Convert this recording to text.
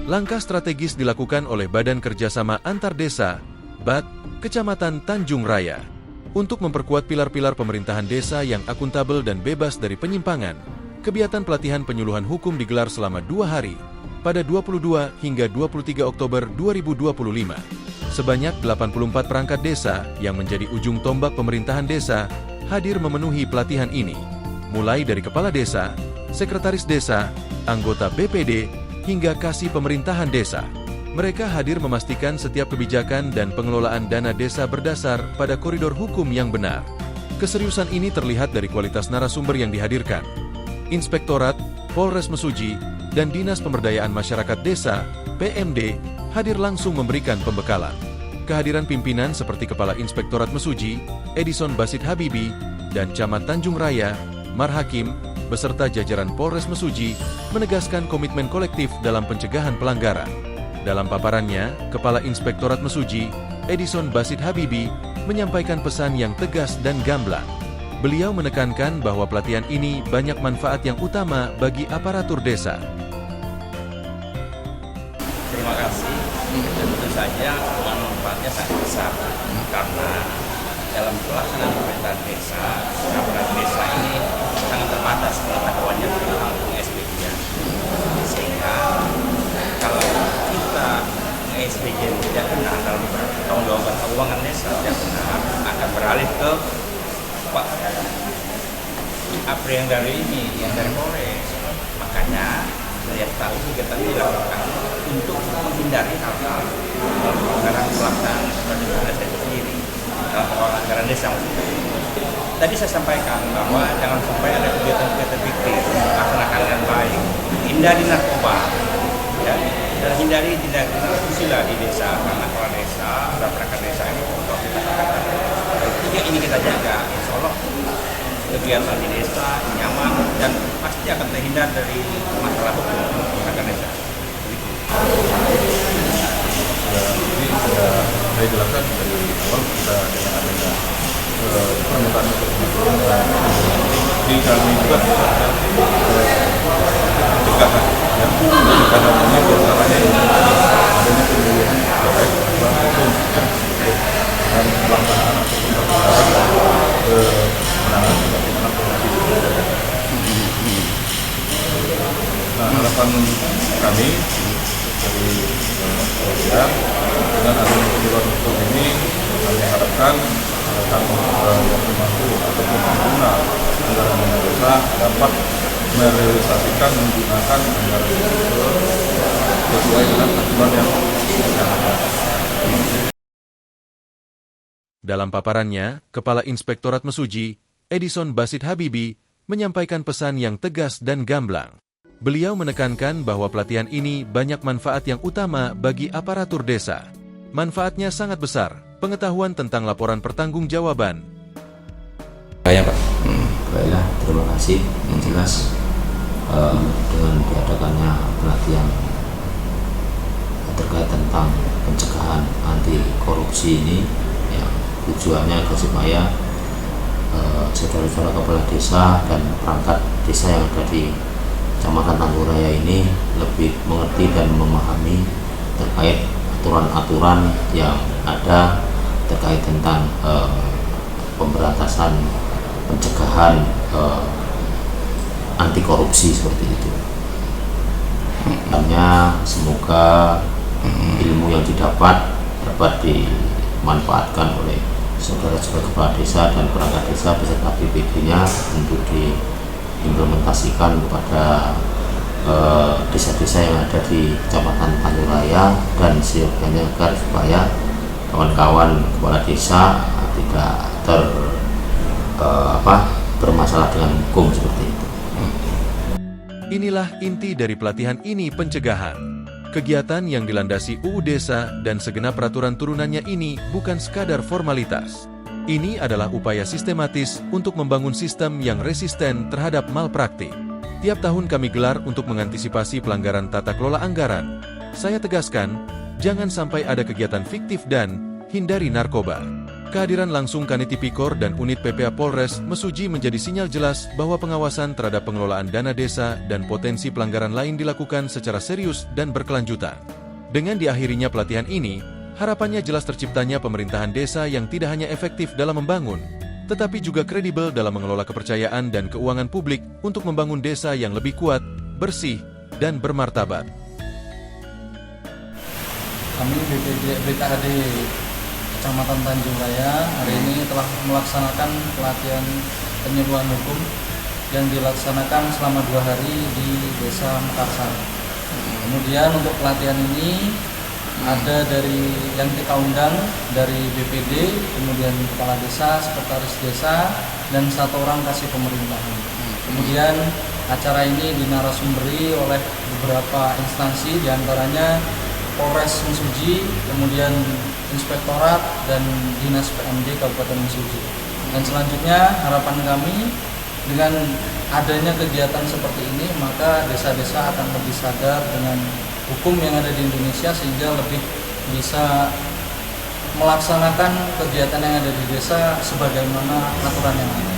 Langkah strategis dilakukan oleh Badan Kerjasama Antar Desa, BAD, Kecamatan Tanjung Raya, untuk memperkuat pilar-pilar pemerintahan desa yang akuntabel dan bebas dari penyimpangan. Kegiatan pelatihan penyuluhan hukum digelar selama 2 hari, pada 22 hingga 23 Oktober 2025. Sebanyak 84 perangkat desa yang menjadi ujung tombak pemerintahan desa hadir memenuhi pelatihan ini, mulai dari kepala desa, sekretaris desa, anggota BPD, hingga kasih pemerintahan desa. Mereka hadir memastikan setiap kebijakan dan pengelolaan dana desa berdasar pada koridor hukum yang benar. Keseriusan ini terlihat dari kualitas narasumber yang dihadirkan. Inspektorat, Polres Mesuji, dan Dinas Pemberdayaan Masyarakat Desa, PMD, hadir langsung memberikan pembekalan. Kehadiran pimpinan seperti Kepala Inspektorat Mesuji, Edison Basit Habibi, dan Camat Tanjung Raya, Mar Hakim, beserta jajaran Polres Mesuji, menegaskan komitmen kolektif dalam pencegahan pelanggaran. Dalam paparannya, Kepala Inspektorat Mesuji, Edison Basit Habibi, menyampaikan pesan yang tegas dan gamblang. Beliau menekankan bahwa pelatihan ini banyak manfaat yang utama bagi aparatur desa. Terima kasih, dan tentu saja manfaatnya sangat besar, karena dalam pelaksanaan pemerintahan desa, aparatur desa ini sangat terbatas pengetahuannya tentang SPG-nya. Sehingga kalau kita SPG tidak benar dalam tanggung jawab keuangan desa tidak benar, akan beralih ke apa yang dari Polres. Makanya saya tahu kegiatan ini dilakukan untuk menghindari hal-hal pelanggaran pelaksanaan pemerintahan desa itu sendiri dalam pengelolaan anggaran desa. Tadi saya sampaikan bahwa jangan sampai ada kegiatan-kegiatan fiktif, laksanakan dengan baik, hindari narkoba, ya, dan hindari tindak asusila di desa, karena kepala desa dan perangkat desa ini untuk kita katakan. Tiga ini kita jaga, insya Allah kegiatan di desa nyaman dan pasti akan terhindar dari masalah hukum perangkat desa. Jadi sudah saya jelaskan dari awal kita dengan adanya permintaan untuk jadi kami juga mencatat pencegahan, ya, pencegahan ini diantaranya adanya pemilihan terkait aturan hukum, ya, dan pelaksanaan ataupun penanganan tindak pidana korupsi. Nah, harapan kami dari kepolisian dengan adanya penyuluhan hukum ini, kami harapkan yang mampu ataupun pengguna anggaran dana desa dapat merealisasikan menggunakan anggaran itu sesuai dengan aturan yang ada. Dalam paparannya, Kepala Inspektorat Mesuji, Edison Basit Habibi, menyampaikan pesan yang tegas dan gamblang. Beliau menekankan bahwa pelatihan ini banyak manfaat yang utama bagi aparatur desa. Manfaatnya sangat besar, pengetahuan tentang laporan pertanggungjawaban. Baik, Pak. Baiklah, terima kasih. Yang jelas dengan diadakannya pelatihan terkait tentang pencegahan anti korupsi ini, ya, tujuannya agar supaya saudara-saudara kepala desa dan perangkat desa yang ada di Kecamatan Tanjung Raya ini lebih mengerti dan memahami terkait aturan-aturan yang ada terkait tentang pemberantasan, pencegahan anti korupsi seperti itu. Hanya semoga ilmu yang dapat dimanfaatkan oleh saudara-saudara kepala desa dan perangkat desa beserta BPD-nya untuk diimplementasikan kepada desa-desa yang ada di Kecamatan Tanjung Raya dan siapkannya agar supaya kawan-kawan kepala desa tidak bermasalah dengan hukum seperti itu. Inilah inti dari pelatihan ini, pencegahan. Kegiatan yang dilandasi UU Desa dan segenap peraturan turunannya ini bukan sekadar formalitas. Ini adalah upaya sistematis untuk membangun sistem yang resisten terhadap malpraktik. Tiap tahun kami gelar untuk mengantisipasi pelanggaran tata kelola anggaran. Saya tegaskan, jangan sampai ada kegiatan fiktif dan hindari narkoba. Kehadiran langsung Kanit Tipikor dan unit PPA Polres Mesuji menjadi sinyal jelas bahwa pengawasan terhadap pengelolaan dana desa dan potensi pelanggaran lain dilakukan secara serius dan berkelanjutan. Dengan diakhirinya pelatihan ini, harapannya jelas terciptanya pemerintahan desa yang tidak hanya efektif dalam membangun, tetapi juga kredibel dalam mengelola kepercayaan dan keuangan publik untuk membangun desa yang lebih kuat, bersih, dan bermartabat. Kami BPD Kecamatan Tanjung Raya hari ini telah melaksanakan pelatihan penyuluhan hukum yang dilaksanakan selama 2 hari di Desa Mekarsari. Kemudian untuk pelatihan ini ada dari yang kita undang dari BPD, kemudian kepala desa, sekretaris desa, dan 1 orang kasih pemerintahan. Kemudian acara ini dinarasumberi oleh beberapa instansi, diantaranya Polres Mesuji, kemudian Inspektorat dan Dinas PMD Kabupaten Mesuji. Dan selanjutnya harapan kami dengan adanya kegiatan seperti ini, maka desa-desa akan lebih sadar dengan hukum yang ada di Indonesia sehingga lebih bisa melaksanakan kegiatan yang ada di desa sebagaimana aturan yang ada.